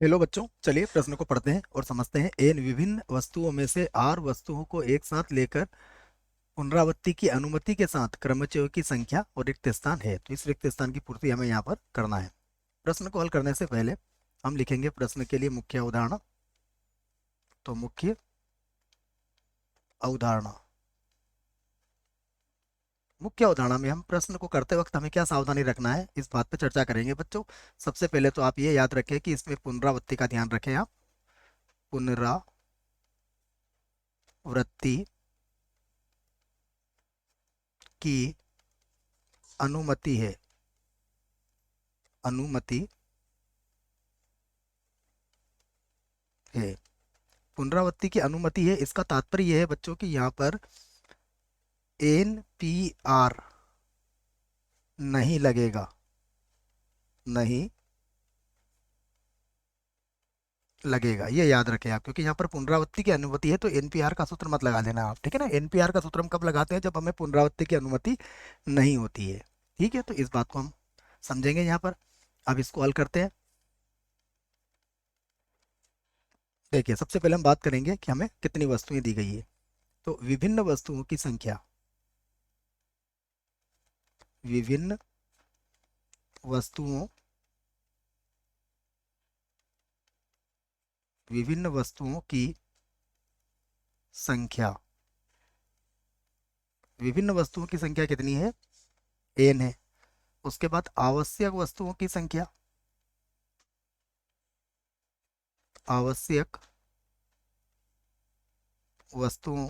Hello बच्चों, चलिए प्रश्न को पढ़ते हैं और समझते हैं। इन विभिन्न वस्तुओं में से आर वस्तुओं को एक साथ लेकर पुनरावृत्ति की अनुमति के साथ क्रमचयों की संख्या और रिक्त स्थान है। तो इस रिक्त स्थान की पूर्ति हमें यहाँ पर करना है। प्रश्न को हल करने से पहले हम लिखेंगे प्रश्न के लिए मुख्य उदाहरण। तो मुख्य अवधारणा, मुख्य अवधारणा में हम प्रश्न को करते वक्त हमें क्या सावधानी रखना है, इस बात पर चर्चा करेंगे बच्चों। सबसे पहले तो आप ये याद रखें कि इसमें पुनरावृत्ति का ध्यान रखें। आप पुनरावृत्ति की अनुमति है, अनुमति है। पुनरावृत्ति की अनुमति है, इसका तात्पर्य यह है बच्चों कि यहाँ पर NPR नहीं लगेगा, नहीं लगेगा, ये याद रखें आप, क्योंकि यहाँ पर पुनरावृत्ति की अनुमति है तो NPR का सूत्र मत लगा देना आप, ठीक है ना। NPR का सूत्र हम कब लगाते हैं? जब हमें पुनरावृत्ति की अनुमति नहीं होती है, ठीक है। तो इस बात को हम समझेंगे यहाँ पर। अब इसको हल करते हैं। देखिए, सबसे पहले हम बात करेंगे कि हमें कितनी वस्तुएं दी गई है। तो विभिन्न वस्तुओं की संख्या, विभिन्न वस्तुओं, विभिन्न वस्तुओं की संख्या, विभिन्न वस्तुओं की संख्या कितनी है? n है। उसके बाद आवश्यक वस्तुओं की संख्या, आवश्यक वस्तुओं,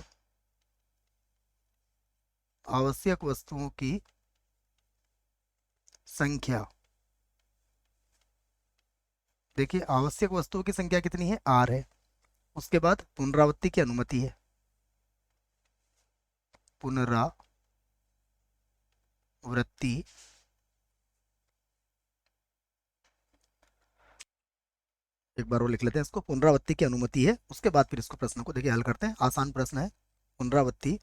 आवश्यक वस्तुओं की संख्या, देखिए आवश्यक वस्तुओं की संख्या कितनी है? r है। उसके बाद पुनरावृत्ति की अनुमति है, पुनरावृत्ति एक बार और लिख लेते हैं इसको, पुनरावृत्ति की अनुमति है। उसके बाद फिर इसको प्रश्न को देखिए हल करते हैं। आसान प्रश्न है। पुनरावृत्ति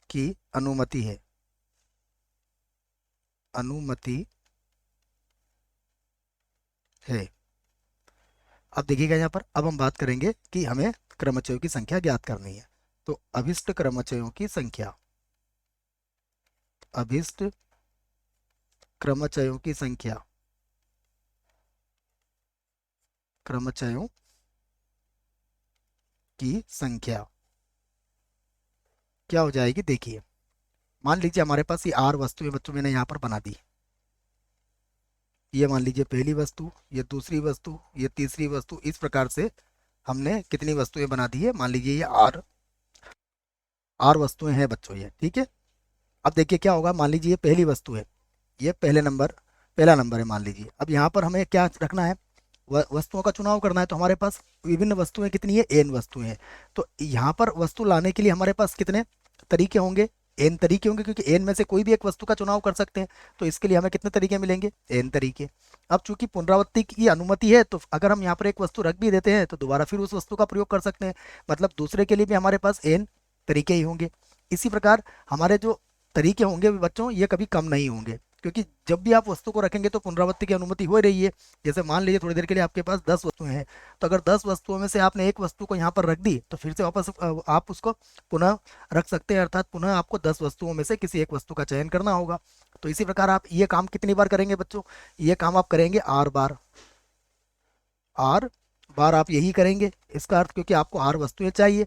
की अनुमति है, अनुमति है। अब देखिएगा यहाँ पर, अब हम बात करेंगे कि हमें क्रमचयों की संख्या ज्ञात करनी है। तो अभिष्ट क्रमचयों की संख्या, अभिष्ट क्रमचयों की संख्या, क्रमचयों की संख्या क्या हो जाएगी? देखिए, मान लीजिए हमारे पास ये आर वस्तुएं बच्चों मैंने यहाँ पर बना दी। ये मान लीजिए पहली वस्तु, ये दूसरी वस्तु, ये तीसरी वस्तु, इस प्रकार से हमने कितनी वस्तुएं बना दी है? मान लीजिए ये आर आर वस्तुएं हैं बच्चों, ये ठीक है। अब देखिए क्या होगा, मान लीजिए ये पहली वस्तु है, ये पहला नंबर है मान लीजिए। अब यहाँ पर हमें क्या रखना है? वस्तुओं का चुनाव करना है। तो हमारे पास विभिन्न वस्तुएं कितनी है? n वस्तुएं हैं। तो यहाँ पर वस्तु लाने के लिए हमारे पास कितने तरीके होंगे? n तरीके होंगे, क्योंकि n में से कोई भी एक वस्तु का चुनाव कर सकते हैं। तो इसके लिए हमें कितने तरीके मिलेंगे? n तरीके। अब चूंकि पुनरावृत्ति की अनुमति है, तो अगर हम यहाँ पर एक वस्तु रख भी देते हैं तो दोबारा फिर उस वस्तु का प्रयोग कर सकते हैं। मतलब दूसरे के लिए भी हमारे पास n तरीके ही होंगे। इसी प्रकार हमारे जो तरीके होंगे बच्चों, ये कभी कम नहीं होंगे, क्योंकि जब भी आप वस्तु को रखेंगे तो पुनरावृत्ति की अनुमति हो रही है। जैसे मान लीजिए थोड़ी देर के लिए आपके पास 10 वस्तुएं हैं, तो अगर 10 वस्तुओं में से आपने एक वस्तु को यहाँ पर रख दी, तो फिर से वापस आप उसको पुनः रख सकते हैं। अर्थात पुनः आपको 10 वस्तुओं में से किसी एक वस्तु का चयन करना होगा। तो इसी प्रकार आप ये काम कितनी बार करेंगे बच्चों? ये काम आप करेंगे आर बार, आर बार आप यही करेंगे। इसका अर्थ, क्योंकि आपको आर वस्तुएं चाहिए,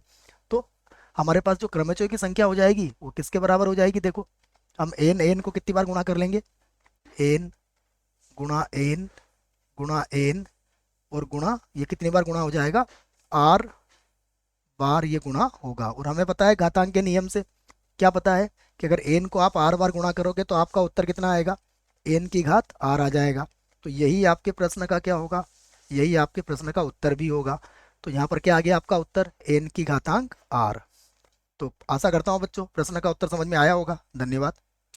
तो हमारे पास जो क्रमचयों की संख्या हो जाएगी वो किसके बराबर हो जाएगी? देखो, हम एन एन को कितनी बार गुणा कर लेंगे? एन गुणा एन गुणा एन और गुणा, ये कितनी बार गुणा हो जाएगा? आर बार ये गुणा होगा। और हमें पता है घातांक के नियम से, क्या पता है कि अगर एन को आप आर बार गुणा करोगे तो आपका उत्तर कितना आएगा? एन की घात आर आ जाएगा। तो यही आपके प्रश्न का क्या होगा? यही आपके प्रश्न का उत्तर भी होगा। तो यहाँ पर क्या आ गया आपका उत्तर? एन की घातांक आर। तो आशा करता हूँ बच्चों प्रश्न का उत्तर समझ में आया होगा। धन्यवाद।